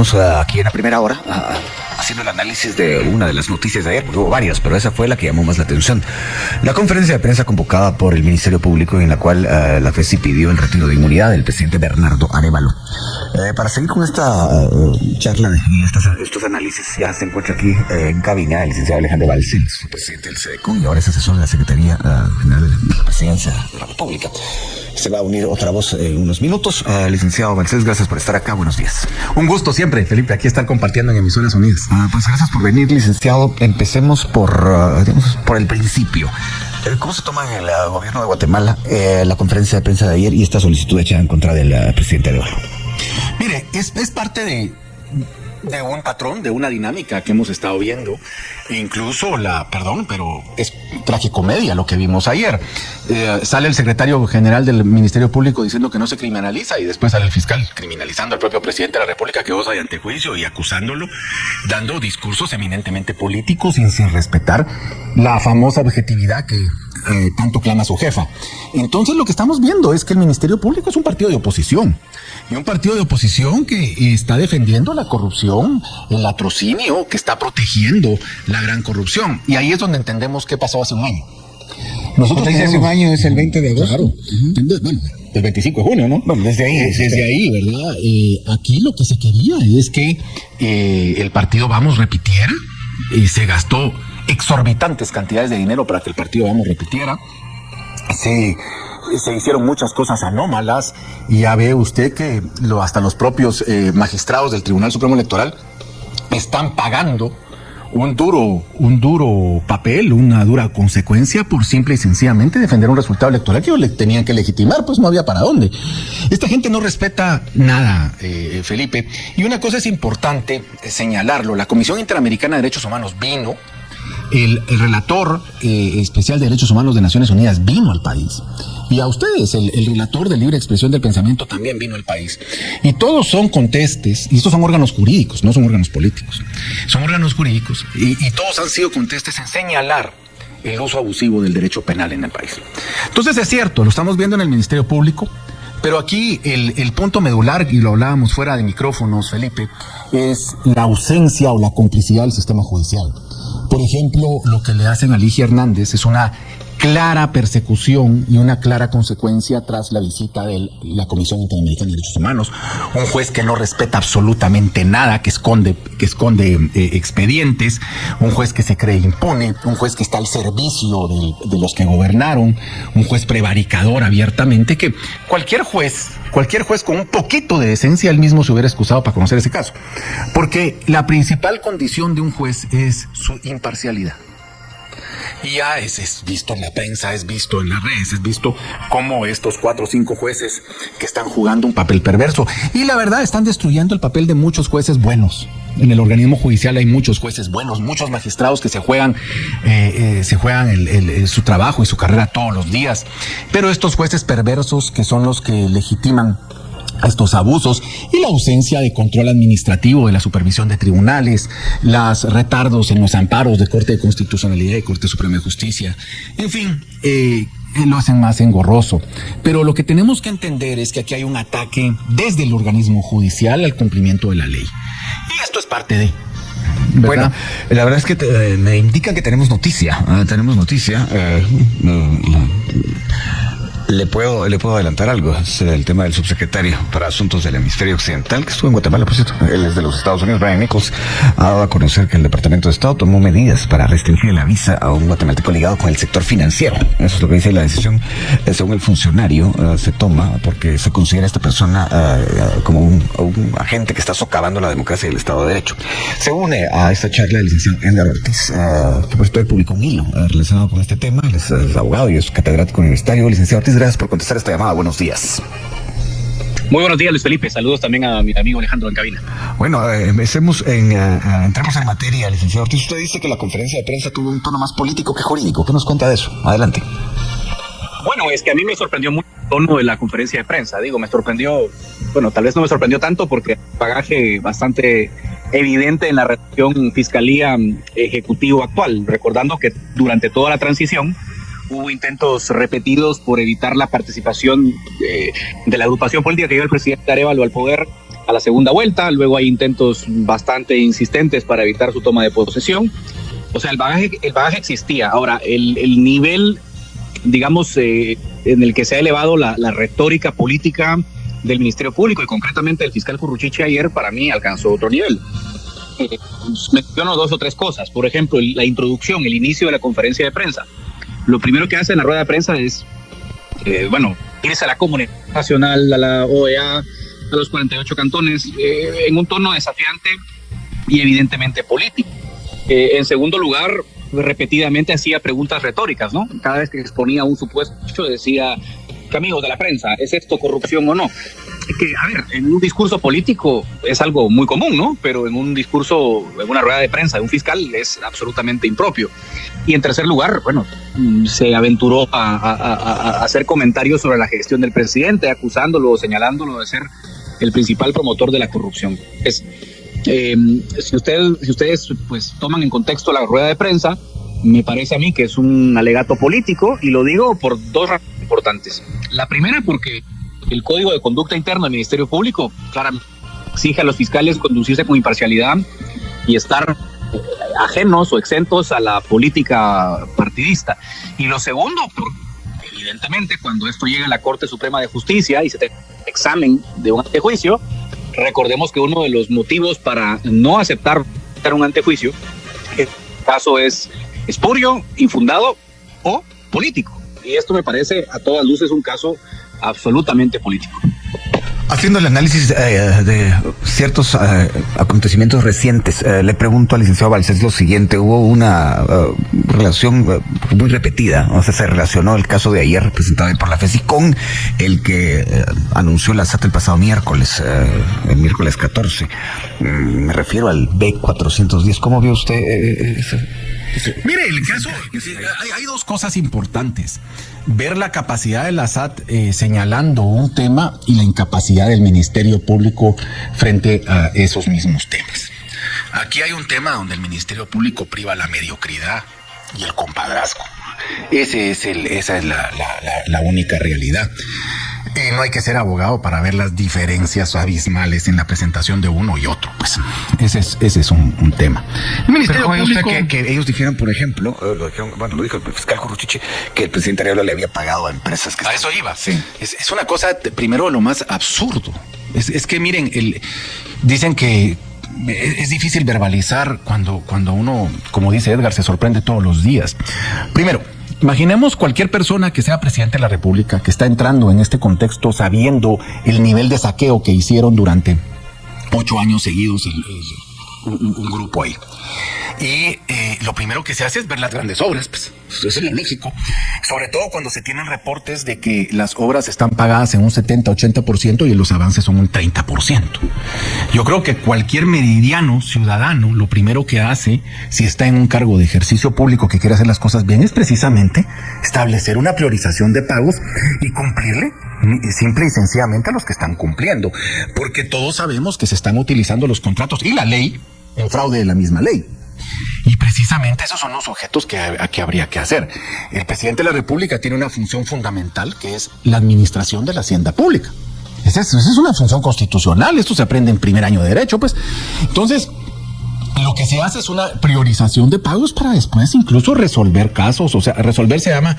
estuvimos aquí en la primera hora haciendo el análisis de una de las noticias de ayer, porque hubo varias, pero esa fue la que llamó más la atención. La conferencia de prensa convocada por el Ministerio Público, en la cual la FESI pidió el retiro de inmunidad del presidente Bernardo Arévalo. Para seguir con esta charla y estos análisis, ya se encuentra aquí en cabina el licenciado Alejandro Balcells, presidente del SEDECO, y ahora es asesor de la Secretaría General de la Presidencia de la República. Se va a unir otra voz en unos minutos. Licenciado Balcells, gracias por estar acá. Buenos días. Un gusto siempre, Felipe, aquí estar compartiendo en Emisoras Unidas. Pues gracias por venir, licenciado. Empecemos por el principio. ¿Cómo se toma en el gobierno de Guatemala la conferencia de prensa de ayer y esta solicitud hecha en contra del presidente Arévalo? Mire, es parte de un patrón, de una dinámica que hemos estado viendo. Incluso pero es tragicomedia lo que vimos ayer. Sale el secretario general del Ministerio Público diciendo que no se criminaliza, y después sale el fiscal criminalizando al propio presidente de la República, que goza de antejuicio, y acusándolo, dando discursos eminentemente políticos y sin respetar la famosa objetividad que tanto clama su jefa. Entonces lo que estamos viendo es que el Ministerio Público es un partido de oposición, y un partido de oposición que está defendiendo la corrupción, el latrocinio, que está protegiendo la gran corrupción. Y ahí es donde entendemos qué pasó hace un año. Nosotros hace un año es el 20 de agosto. Claro. Bueno, el 25 de junio, ¿no? Bueno, desde ahí, ¿verdad? Aquí lo que se quería es que el partido Vamos repitiera. Se gastó exorbitantes cantidades de dinero para que el partido Vamos repitiera. Se hicieron muchas cosas anómalas, y ya ve usted que hasta los propios magistrados del Tribunal Supremo Electoral están pagando un duro papel, una dura consecuencia, por simple y sencillamente defender un resultado electoral que ellos le tenían que legitimar. Pues no había para dónde. Esta gente no respeta nada, Felipe. Y una cosa es importante señalarlo: la Comisión Interamericana de Derechos Humanos vino, el relator especial de Derechos Humanos de Naciones Unidas vino al país, y a ustedes, el relator de libre expresión del pensamiento, también vino al país. Y todos son contestes, y estos son órganos jurídicos, no son órganos políticos. Son órganos jurídicos, y todos han sido contestes en señalar el uso abusivo del derecho penal en el país. Entonces es cierto, lo estamos viendo en el Ministerio Público, pero aquí el punto medular, y lo hablábamos fuera de micrófonos, Felipe, es la ausencia o la complicidad del sistema judicial. Por ejemplo, lo que le hacen a Ligia Hernández es una clara persecución y una clara consecuencia tras la visita de la Comisión Interamericana de Derechos Humanos. Un juez que no respeta absolutamente nada, que esconde expedientes, un juez que se cree impune, un juez que está al servicio de los que gobernaron, un juez prevaricador abiertamente, que cualquier juez con un poquito de decencia, él mismo se hubiera excusado para conocer ese caso. Porque la principal condición de un juez es su imparcialidad. Y ya es visto en la prensa, es visto en las redes, es visto cómo estos 4 o 5 jueces que están jugando un papel perverso, y la verdad están destruyendo el papel de muchos jueces buenos. En el organismo judicial hay muchos jueces buenos, muchos magistrados que se juegan su trabajo y su carrera todos los días. Pero estos jueces perversos, que son los que legitiman estos abusos, y la ausencia de control administrativo de la supervisión de tribunales, los retardos en los amparos de Corte de Constitucionalidad y Corte Suprema de Justicia, en fin, lo hacen más engorroso. Pero lo que tenemos que entender es que aquí hay un ataque desde el organismo judicial al cumplimiento de la ley. Y esto es parte de... ¿verdad? Bueno, la verdad es que me indican que tenemos noticia. Le puedo adelantar algo. Es el tema del subsecretario para Asuntos del Hemisferio Occidental, que estuvo en Guatemala, por cierto. Él es de los Estados Unidos, Brian Nichols. Ha dado a conocer que el Departamento de Estado tomó medidas para restringir la visa a un guatemalteco ligado con el sector financiero. Eso es lo que dice la decisión. Según el funcionario, se toma porque se considera a esta persona como un agente que está socavando la democracia y el Estado de Derecho. Se une a esta charla el licenciado Edgar Ortiz, que por esto publicó un hilo relacionado con este tema. Él es abogado y es catedrático universitario. Licenciado Ortiz, gracias por contestar esta llamada. Buenos días. Muy buenos días, Luis Felipe. Saludos también a mi amigo Alejandro en cabina. Bueno, entremos en materia, licenciado Ortiz. Usted dice que la conferencia de prensa tuvo un tono más político que jurídico. ¿Qué nos cuenta de eso? Adelante. Bueno, es que a mí me sorprendió mucho el tono de la conferencia de prensa. Me sorprendió, bueno, tal vez no me sorprendió tanto porque bagaje bastante evidente en la relación fiscalía-ejecutivo actual, recordando que durante toda la transición hubo intentos repetidos por evitar la participación de la agrupación política que lleva el presidente Arévalo al poder a la segunda vuelta, luego hay intentos bastante insistentes para evitar su toma de posesión. O sea, el bagaje existía. Ahora, el nivel, digamos, en el que se ha elevado la retórica política del Ministerio Público y concretamente del fiscal Curruchiche ayer, para mí alcanzó otro nivel. Menciono 2 o 3 cosas. Por ejemplo, la introducción, el inicio de la conferencia de prensa. Lo primero que hace en la rueda de prensa es, irse a la comunidad nacional, a la OEA, a los 48 cantones, en un tono desafiante y evidentemente político. En segundo lugar, repetidamente hacía preguntas retóricas, ¿no? Cada vez que exponía un supuesto hecho decía, amigos de la prensa, ¿es esto corrupción o no? Que, a ver, en un discurso político es algo muy común, ¿no? Pero en un discurso, en una rueda de prensa de un fiscal es absolutamente impropio. Y en tercer lugar, bueno, se aventuró a hacer comentarios sobre la gestión del presidente, acusándolo o señalándolo de ser el principal promotor de la corrupción. Si ustedes pues toman en contexto la rueda de prensa, me parece a mí que es un alegato político, y lo digo por 2 razones importantes. La primera, porque el Código de Conducta Interna del Ministerio Público claramente exige a los fiscales conducirse con imparcialidad y estar ajenos o exentos a la política partidista. Y lo segundo, porque evidentemente cuando esto llega a la Corte Suprema de Justicia y se tiene examen de un antejuicio, recordemos que uno de los motivos para no aceptar un antejuicio, en este caso, es espurio, infundado o político. Y esto me parece a todas luces un caso absolutamente político. Haciendo el análisis de ciertos acontecimientos recientes, le pregunto al licenciado Balcells lo siguiente. Hubo una relación muy repetida, o sea, se relacionó el caso de ayer presentado por la FESI con el que anunció la SAT el pasado miércoles, el miércoles 14. Me refiero al B410. ¿Cómo vio usted Mire, el caso, hay 2 cosas importantes. Ver la capacidad de la SAT señalando un tema y la incapacidad del Ministerio Público frente a esos mismos temas. Aquí hay un tema donde el Ministerio Público priva la mediocridad y el compadrazgo. Esa es la única realidad. No hay que ser abogado para ver las diferencias abismales en la presentación de uno y otro. Pues ese es un tema. El Ministerio Público, que ellos dijeron, por ejemplo, lo dijo el fiscal Curruchiche, que el presidente Arevalo le había pagado a empresas que... A eso iba. Sí. Es una cosa, primero, lo más absurdo. Es que miren, dicen que es difícil verbalizar cuando uno, como dice Edgar, se sorprende todos los días. Primero, imaginemos cualquier persona que sea presidente de la República, que está entrando en este contexto sabiendo el nivel de saqueo que hicieron durante 8 años seguidos un grupo ahí. Y lo primero que se hace es ver las grandes obras, pues eso es lo lógico. Sobre todo cuando se tienen reportes de que las obras están pagadas en un 70-80% y los avances son un 30%. Yo creo que cualquier meridiano ciudadano, lo primero que hace, si está en un cargo de ejercicio público que quiere hacer las cosas bien, es precisamente establecer una priorización de pagos y cumplirle simple y sencillamente a los que están cumpliendo. Porque todos sabemos que se están utilizando los contratos y la ley en fraude de la misma ley. Y precisamente esos son los objetos que habría que hacer. El presidente de la República tiene una función fundamental, que es la administración de la hacienda pública. Esa es una función constitucional. Esto se aprende en primer año de derecho, pues. Entonces, lo que se hace es una priorización de pagos para después incluso resolver casos. O sea, resolver se llama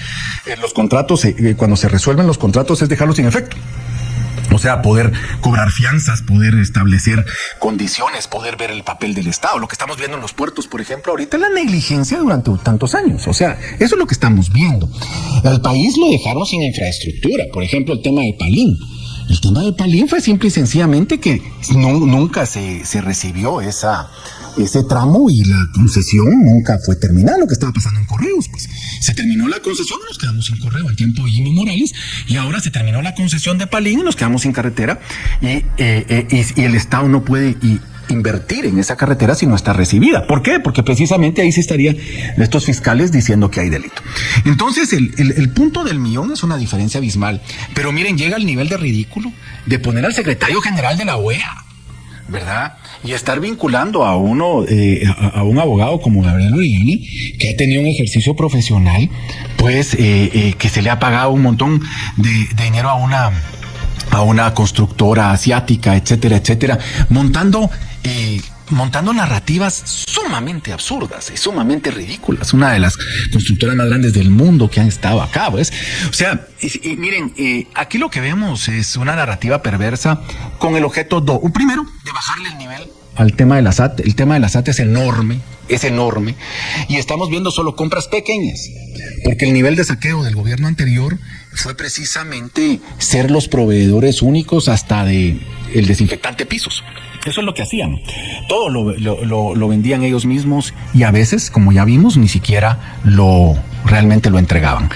los contratos, cuando se resuelven los contratos es dejarlos sin efecto. O sea, poder cobrar fianzas, poder establecer condiciones, poder ver el papel del Estado. Lo que estamos viendo en los puertos, por ejemplo, ahorita es la negligencia durante tantos años. O sea, eso es lo que estamos viendo. Al país lo dejaron sin infraestructura. Por ejemplo, el tema de Palín. El tema de Palín fue simple y sencillamente que nunca se recibió ese tramo y la concesión nunca fue terminada. Lo que estaba pasando en Correos, pues se terminó la concesión y nos quedamos sin correo al tiempo de Jimmy Morales, y ahora se terminó la concesión de Palín y nos quedamos sin carretera, y el Estado no puede invertir en esa carretera si no está recibida. ¿Por qué? Porque precisamente ahí se estarían estos fiscales diciendo que hay delito. Entonces el punto del millón es una diferencia abismal, pero miren, llega al nivel de ridículo de poner al secretario general de la OEA, ¿verdad? Y estar vinculando a un abogado como Gabriel Orellini, que ha tenido un ejercicio profesional, pues que se le ha pagado un montón de dinero a a una constructora asiática, etcétera, etcétera, montando narrativas sumamente absurdas y sumamente ridículas. Una de las constructoras más grandes del mundo que han estado acá, pues. O sea, miren, aquí lo que vemos es una narrativa perversa con el objeto primero, de bajarle el nivel al tema de la SAT. El tema de la SAT es enorme, y estamos viendo solo compras pequeñas, porque el nivel de saqueo del gobierno anterior fue precisamente ser los proveedores únicos hasta de el desinfectante pisos. Eso es lo que hacían. Todo lo vendían ellos mismos, y a veces, como ya vimos, ni siquiera realmente lo entregaban.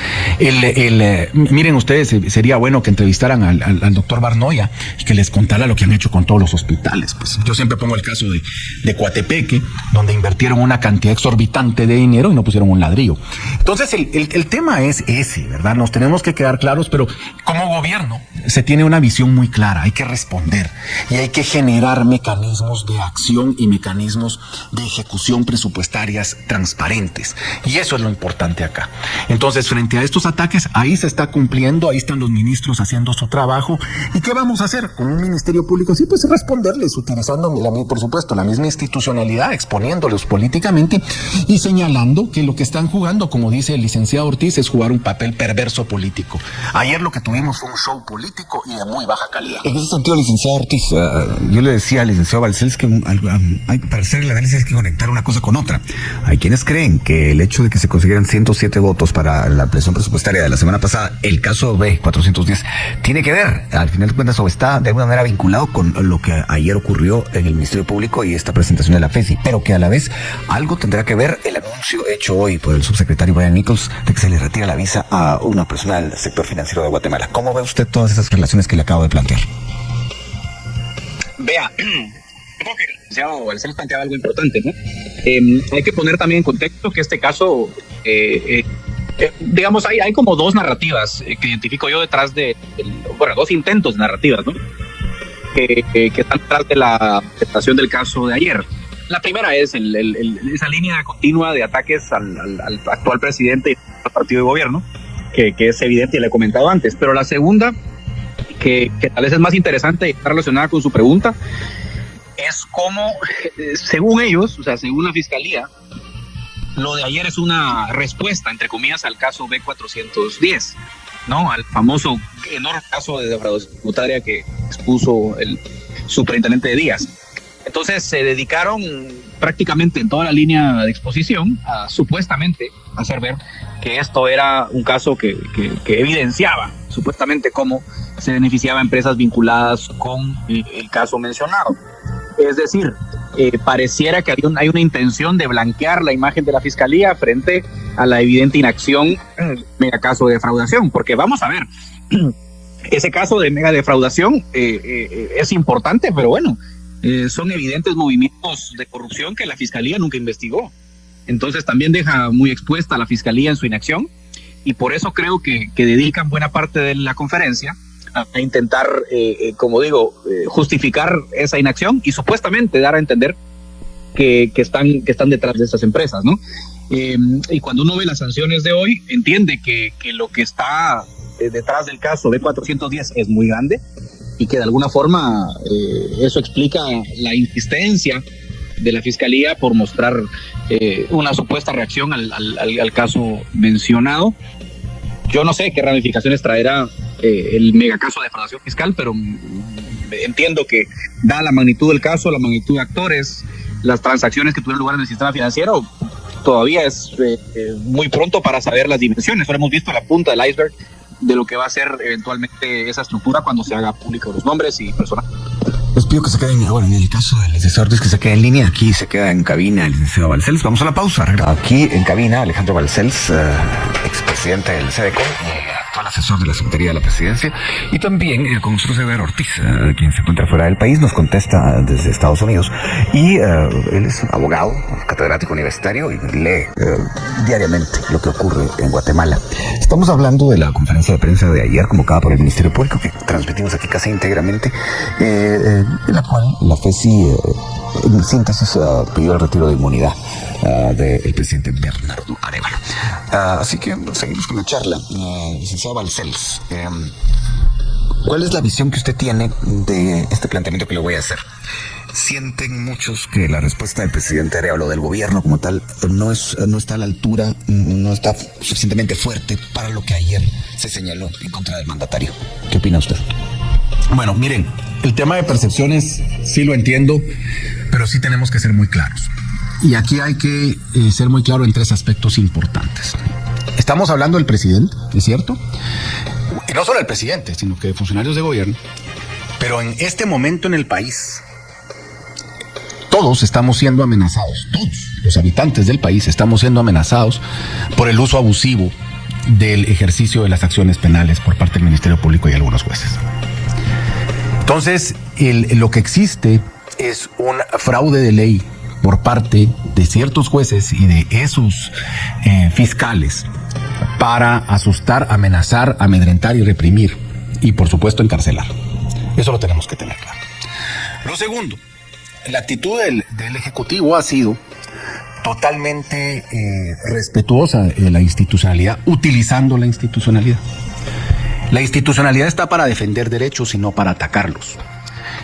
Miren ustedes, sería bueno que entrevistaran al doctor Barnoya y que les contara lo que han hecho con todos los hospitales. Pues yo siempre pongo el caso de Coatepeque, donde invirtieron una cantidad exorbitante de dinero y no pusieron un ladrillo. Entonces el tema es ese, ¿verdad? Nos tenemos que quedar claros, pero como gobierno se tiene una visión muy clara. Hay que responder y hay que generar mecanismos de acción y mecanismos de ejecución presupuestarias transparentes. Y eso es lo importante acá. Entonces, frente a estos ataques, ahí se está cumpliendo, ahí están los ministros haciendo su trabajo. ¿Y qué vamos a hacer con un ministerio público? Sí, pues responderles, utilizando, por supuesto, la misma institucionalidad, exponiéndolos políticamente y señalando que lo que están jugando, como dice el licenciado Ortiz, es jugar un papel perverso político. Ayer lo que tuvimos fue un show político y de muy baja calidad. En ese sentido, licenciado Ortiz, yo le decía al licenciado Balcells que para hacer el análisis hay que conectar una cosa con otra. Hay quienes creen que el hecho de que se consiguieran 107 votos para la presión presupuestaria de la semana pasada, el caso B410, tiene que ver, al final de cuentas, o está de alguna manera vinculado con lo que ayer ocurrió en el Ministerio Público y esta presentación de la FESI, pero que a la vez algo tendrá que ver el anuncio hecho hoy por el subsecretario Brian Nichols de que se le retira la visa a una persona del sector financiero de Guatemala. ¿Cómo ve usted todas esas relaciones que le acabo de plantear? Vea, creo que el licenciado Balcells planteaba algo importante, ¿no? Hay que poner también en contexto que este caso, digamos, hay como dos narrativas que identifico yo detrás dos intentos de narrativas, ¿no? Que están detrás de la presentación del caso de ayer. La primera es esa línea continua de ataques al actual presidente y al partido de gobierno, que es evidente y le he comentado antes. Pero la segunda, que tal vez es más interesante y está relacionada con su pregunta, es cómo, según ellos, o sea, según la fiscalía, lo de ayer es una respuesta, entre comillas, al caso B410, ¿no? Al famoso enorme caso de defraudación tributaria que expuso el superintendente de Díaz. Entonces se dedicaron prácticamente en toda la línea de exposición a supuestamente hacer ver que esto era un caso que evidenciaba supuestamente cómo se beneficiaba a empresas vinculadas con el caso mencionado. Es decir, pareciera que hay una intención de blanquear la imagen de la fiscalía frente a la evidente inacción mega caso de defraudación, porque vamos a ver, ese caso de mega defraudación es importante, pero bueno, son evidentes movimientos de corrupción que la fiscalía nunca investigó. Entonces también deja muy expuesta a la fiscalía en su inacción, y por eso creo que dedican buena parte de la conferencia a intentar, como digo, justificar esa inacción y supuestamente dar a entender que están detrás de estas empresas, ¿no? Y cuando uno ve las sanciones de hoy, entiende que lo que está detrás del caso B410 es muy grande y que de alguna forma eso explica la insistencia de la fiscalía por mostrar una supuesta reacción al caso mencionado. Yo no sé qué ramificaciones traerá el megacaso de defraudación fiscal, pero entiendo que, da la magnitud del caso, la magnitud de actores, las transacciones que tuvieron lugar en el sistema financiero, todavía es muy pronto para saber las dimensiones. Ahora hemos visto la punta del iceberg de lo que va a ser eventualmente esa estructura cuando se haga público los nombres y personal. Les pido que se queden, bueno, en el caso del licenciado Ortiz, que se quede en línea. Aquí se queda en cabina el licenciado Balcells. Vamos a la pausa. Aquí en cabina, Alejandro Balcells, expresidente del CDCO, actual asesor de la Secretaría de la Presidencia, y también con nosotros Eber Ortiz, quien se encuentra fuera del país, nos contesta desde Estados Unidos, y él es abogado, catedrático universitario, y lee diariamente lo que ocurre en Guatemala. Estamos hablando de la conferencia de prensa de ayer, convocada por el Ministerio Público, que transmitimos aquí casi íntegramente, en la cual la FESI, en síntesis, pidió el retiro de inmunidad del presidente Bernardo Arévalo. Así que seguimos con la charla. Licenciado Balcells, ¿Cuál es la visión que usted tiene de este planteamiento que le voy a hacer? Sienten muchos que la respuesta del presidente Arevalo, del gobierno como tal, no está a la altura, no está suficientemente fuerte para lo que ayer se señaló en contra del mandatario. ¿Qué opina usted? Bueno, miren, el tema de percepciones sí lo entiendo, pero sí tenemos que ser muy claros. Y aquí hay que ser muy claro en 3 aspectos importantes. Estamos hablando del presidente, ¿es cierto? Y no solo el presidente, sino que de funcionarios de gobierno. Pero en este momento en el país, todos estamos siendo amenazados, todos los habitantes del país estamos siendo amenazados por el uso abusivo del ejercicio de las acciones penales por parte del Ministerio Público y algunos jueces. Entonces, lo que existe es un fraude de ley por parte de ciertos jueces y de esos fiscales para asustar, amenazar, amedrentar y reprimir y, por supuesto, encarcelar. Eso lo tenemos que tener claro. Lo segundo, la actitud del Ejecutivo ha sido totalmente respetuosa de la institucionalidad, utilizando la institucionalidad. La institucionalidad está para defender derechos y no para atacarlos.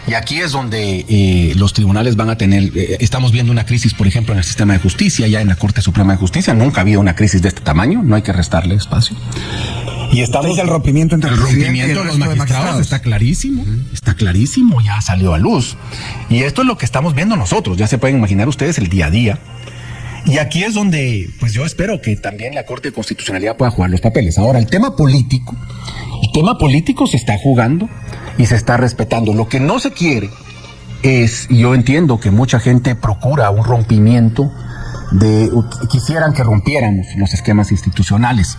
Y aquí es donde los tribunales van a tener, estamos viendo una crisis, por ejemplo, en el sistema de justicia, ya en la Corte Suprema de Justicia, nunca ha habido una crisis de este tamaño, no hay que restarle espacio. Y estamos el rompimiento entre el rompimiento de los magistrados está clarísimo, ya salió a luz. Y esto es lo que estamos viendo nosotros, ya se pueden imaginar ustedes el día a día. Y aquí es donde, pues yo espero que también la Corte de Constitucionalidad pueda jugar los papeles. Ahora, el tema político se está jugando y se está respetando. Lo que no se quiere es, y yo entiendo que mucha gente procura un rompimiento quisieran que rompiéramos los esquemas institucionales.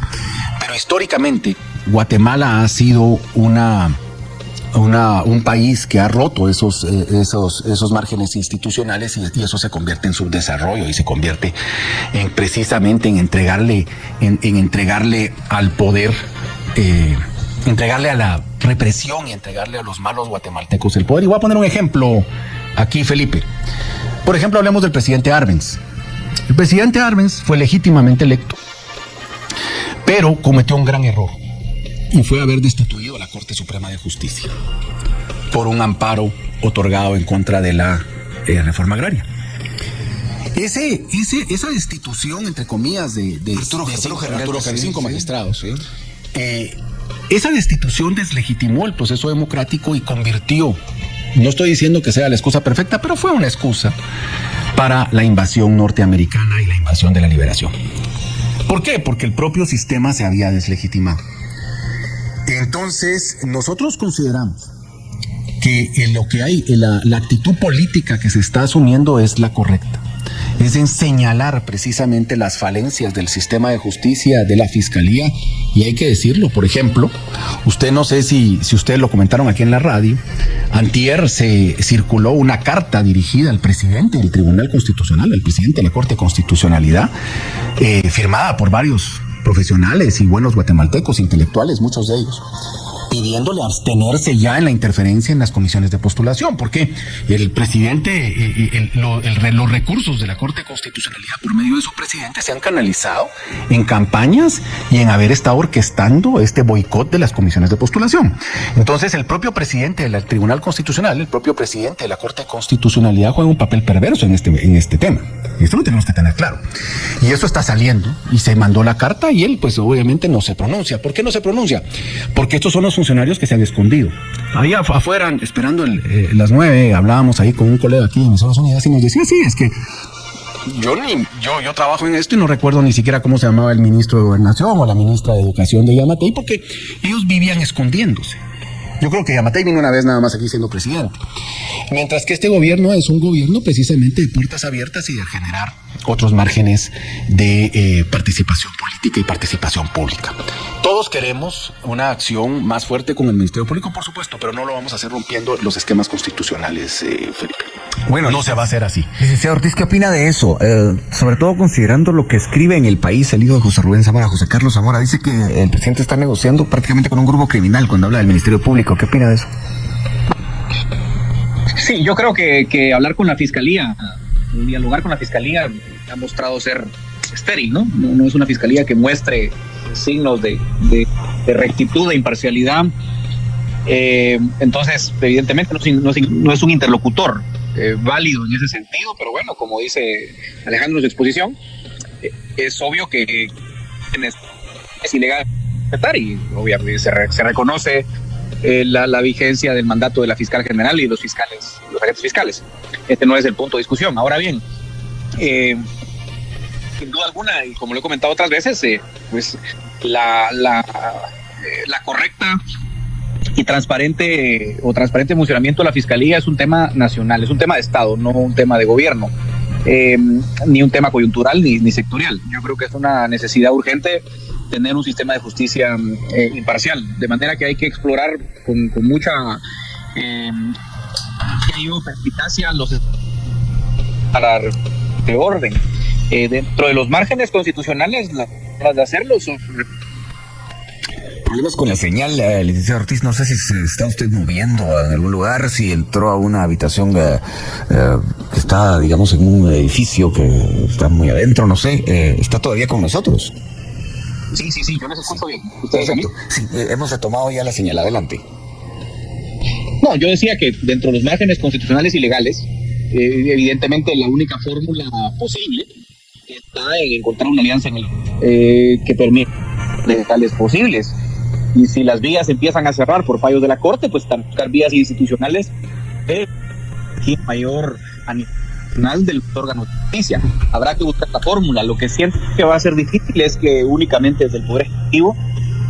Pero históricamente, Guatemala ha sido un país que ha roto esos márgenes institucionales y eso se convierte en subdesarrollo y se convierte precisamente en entregarle al poder, entregarle a la represión y entregarle a los malos guatemaltecos el poder. Y voy a poner un ejemplo aquí, Felipe. Por ejemplo, hablemos del presidente Arbenz. El presidente Arbenz fue legítimamente electo, pero cometió un gran error y fue haber destituido a la Corte Suprema de Justicia por un amparo otorgado en contra de la reforma agraria. Esa destitución, entre comillas, de Arturo 5 magistrados, ¿sí? Esa destitución deslegitimó el proceso democrático y convirtió, no estoy diciendo que sea la excusa perfecta, pero fue una excusa para la invasión norteamericana y la invasión de la liberación. ¿Por qué? Porque el propio sistema se había deslegitimado. Entonces, nosotros consideramos que lo que hay, la actitud política que se está asumiendo es la correcta. Es en señalar precisamente las falencias del sistema de justicia, de la fiscalía, y hay que decirlo. Por ejemplo, usted, no sé si ustedes lo comentaron aquí en la radio, antier se circuló una carta dirigida al presidente del Tribunal Constitucional, al presidente de la Corte de Constitucionalidad, firmada por varios profesionales y buenos guatemaltecos, intelectuales, muchos de ellos, pidiéndole abstenerse ya en la interferencia en las comisiones de postulación, porque el presidente, los recursos de la Corte de Constitucionalidad por medio de su presidente se han canalizado en campañas y en haber estado orquestando este boicot de las comisiones de postulación. Entonces, el propio presidente del Tribunal Constitucional, el propio presidente de la Corte de Constitucionalidad juega un papel perverso en este tema. Y esto lo tenemos que tener claro. Y eso está saliendo, y se mandó la carta y él, pues obviamente no se pronuncia. ¿Por qué no se pronuncia? Porque estos son los funcionarios que se han escondido. Ahí afuera, esperando las 9, hablábamos ahí con un colega aquí en Emisoras Unidas y nos decía, sí, es que yo trabajo en esto y no recuerdo ni siquiera cómo se llamaba el ministro de Gobernación o la ministra de Educación de Yamatei, porque ellos vivían escondiéndose. Yo creo que Yamatei vino una vez nada más aquí siendo presidente. Mientras que este gobierno es un gobierno precisamente de puertas abiertas y de generar otros márgenes de participación política y participación pública. Todos queremos una acción más fuerte con el Ministerio Público, por supuesto, pero no lo vamos a hacer rompiendo los esquemas constitucionales, Felipe. Bueno, no se va a hacer así. Licenciado Ortiz, ¿qué opina de eso? Sobre todo considerando lo que escribe en El País el hijo de José Rubén Zamora, José Carlos Zamora, dice que el presidente está negociando prácticamente con un grupo criminal cuando habla del Ministerio Público. ¿Qué opina de eso? Sí, yo creo que hablar con la fiscalía, dialogar con la fiscalía ha mostrado ser estéril, ¿no? No es una fiscalía que muestre signos de rectitud, de imparcialidad. Entonces, evidentemente no es un interlocutor válido en ese sentido, pero bueno, como dice Alejandro en su exposición, es obvio que es ilegal y obviamente se reconoce la vigencia del mandato de la fiscal general y de los agentes fiscales. Este no es el punto de discusión. Ahora bien, sin duda alguna, y como lo he comentado otras veces, pues la correcta y transparente funcionamiento de la Fiscalía es un tema nacional, es un tema de Estado, no un tema de gobierno, ni un tema coyuntural ni sectorial. Yo creo que es una necesidad urgente tener un sistema de justicia imparcial, de manera que hay que explorar con mucha perspicacia para de orden. Dentro de los márgenes constitucionales, las de hacerlo son... Problemas con la señal, licenciado Ortiz, no sé si se está usted moviendo en algún lugar, si entró a una habitación que está, digamos, en un edificio que está muy adentro, no sé, está todavía con nosotros. Sí, yo les escucho bien. ¿Ustedes a mí? Sí, hemos retomado ya la señal, adelante. No, yo decía que dentro de los márgenes constitucionales y legales, evidentemente la única fórmula posible está en encontrar una alianza que permita legales posibles. Y si las vías empiezan a cerrar por fallos de la Corte, pues buscar vías institucionales mayor a nivel nacional del órgano de justicia. Habrá que buscar la fórmula. Lo que siento que va a ser difícil es que únicamente desde el Poder Ejecutivo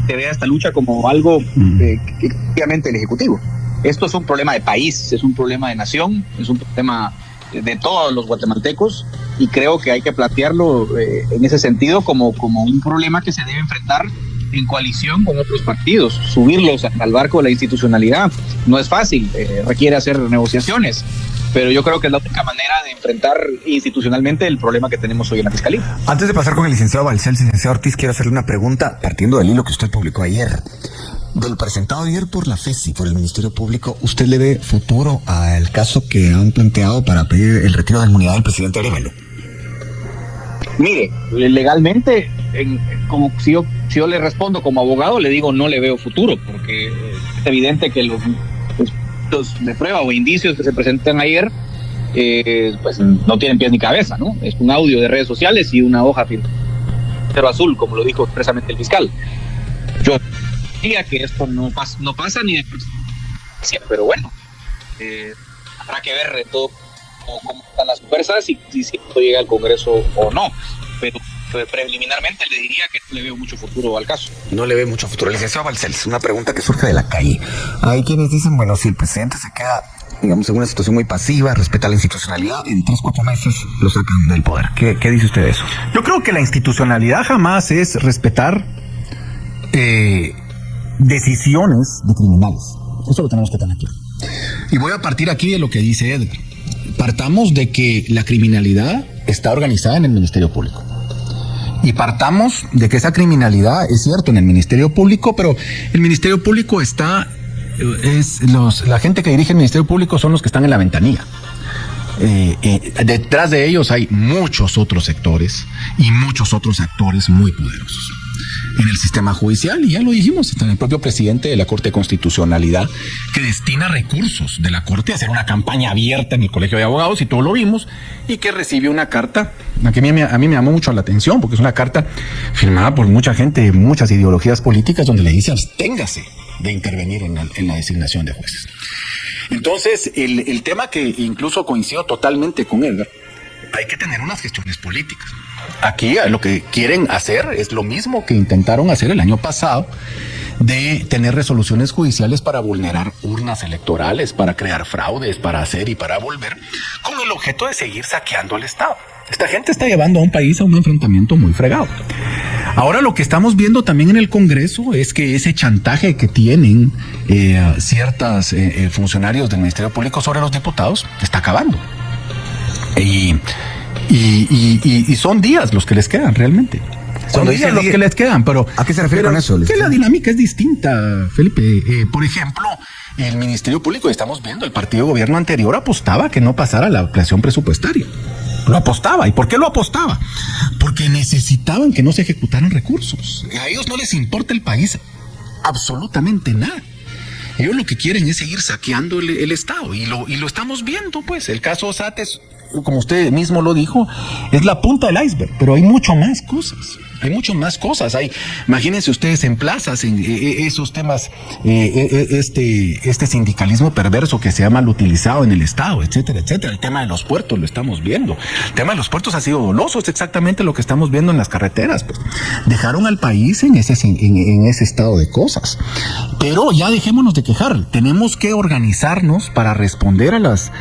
se vea esta lucha como algo efectivamente el Ejecutivo. Esto es un problema de país, es un problema de nación, es un problema de todos los guatemaltecos, y creo que hay que plantearlo en ese sentido como un problema que se debe enfrentar en coalición con otros partidos. Subirlos al barco de la institucionalidad no es fácil, requiere hacer negociaciones, pero yo creo que es la única manera de enfrentar institucionalmente el problema que tenemos hoy en la Fiscalía. Antes de pasar con el licenciado Balcells, licenciado Ortiz, quiero hacerle una pregunta partiendo del hilo que usted publicó ayer. Del presentado ayer por la FESI, por el Ministerio Público, ¿usted le ve futuro al caso que han planteado para pedir el retiro de la inmunidad del presidente Arevalo? Mire, legalmente, como si yo le respondo como abogado, le digo no le veo futuro, porque es evidente que los de prueba o indicios que se presentan ayer pues no tienen pies ni cabeza, ¿no? Es un audio de redes sociales y una hoja pero azul, como lo dijo expresamente el fiscal. Yo diría que esto no pasa ni de... Pero bueno, habrá que ver todo cómo están las fuerzas y si esto llega al Congreso o no. Pero preliminarmente le diría que no le veo mucho futuro al caso. No le ve mucho futuro. Licenciado Balcells, una pregunta que surge de la calle. Hay quienes dicen, bueno, si el presidente se queda, digamos, en una situación muy pasiva, respeta la institucionalidad, en 3-4 meses lo sacan del poder. ¿Qué dice usted de eso? Yo creo que la institucionalidad jamás es respetar decisiones de criminales. Eso lo tenemos que tener claro. Y voy a partir aquí de lo que dice Edgar. Partamos de que la criminalidad está organizada en el Ministerio Público. Y partamos de que esa criminalidad es cierto en el Ministerio Público, pero el Ministerio Público la gente que dirige el Ministerio Público son los que están en la ventanilla. Detrás de ellos hay muchos otros sectores y muchos otros actores muy poderosos en el sistema judicial, y ya lo dijimos, está en el propio presidente de la Corte de Constitucionalidad, que destina recursos de la Corte a hacer una campaña abierta en el Colegio de Abogados, y todos lo vimos, y que recibe una carta, que a mí me llamó mucho la atención, porque es una carta firmada por mucha gente, muchas ideologías políticas, donde le dice absténgase de intervenir en la designación de jueces. Entonces, el tema que incluso coincido totalmente con Edgar, hay que tener unas gestiones políticas. Aquí lo que quieren hacer es lo mismo que intentaron hacer el año pasado, de tener resoluciones judiciales para vulnerar urnas electorales, para crear fraudes, para hacer y para volver, con el objeto de seguir saqueando al Estado. Esta gente está llevando a un país a un enfrentamiento muy fregado. Ahora lo que estamos viendo también en el Congreso es que ese chantaje que tienen ciertos funcionarios del Ministerio Público sobre los diputados está acabando. Y son días los que les quedan realmente. Son días los que les quedan, pero... ¿A qué se refiere con eso? Que la dinámica es distinta, Felipe. Por ejemplo, el Ministerio Público, estamos viendo, el partido de gobierno anterior apostaba que no pasara la ampliación presupuestaria. Lo apostaba. ¿Y por qué lo apostaba? Porque necesitaban que no se ejecutaran recursos. A ellos no les importa el país absolutamente nada. Ellos lo que quieren es seguir saqueando el Estado y lo estamos viendo, pues. El caso OSAT es, como usted mismo lo dijo, es la punta del iceberg, pero hay mucho más cosas. Hay mucho más cosas. Imagínense ustedes en plazas, en esos temas, este sindicalismo perverso que se ha mal utilizado en el Estado, etcétera, etcétera. El tema de los puertos lo estamos viendo. El tema de los puertos ha sido doloso, es exactamente lo que estamos viendo en las carreteras. Pues. Dejaron al país en ese estado de cosas. Pero ya dejémonos de quejar. Tenemos que organizarnos para responder a las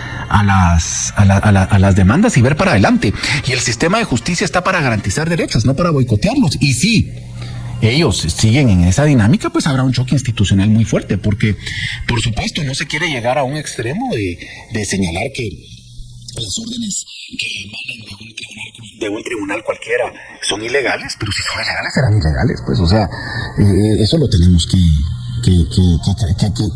demandas y ver para adelante. Y el sistema de justicia está para garantizar derechos, no para boicotear. Y si ellos siguen en esa dinámica, pues habrá un choque institucional muy fuerte, porque por supuesto no se quiere llegar a un extremo de señalar que las órdenes que emanan de un tribunal cualquiera son ilegales, pero si son ilegales serán ilegales, pues, o sea, eso lo tenemos que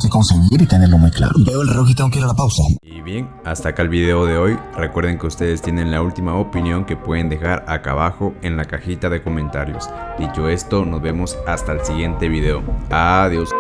concebir y tenerlo muy claro. Veo el reloj y tengo que ir a la pausa. Y bien, hasta acá el video de hoy. Recuerden que ustedes tienen la última opinión que pueden dejar acá abajo en la cajita de comentarios. Dicho esto, nos vemos hasta el siguiente video. Adiós.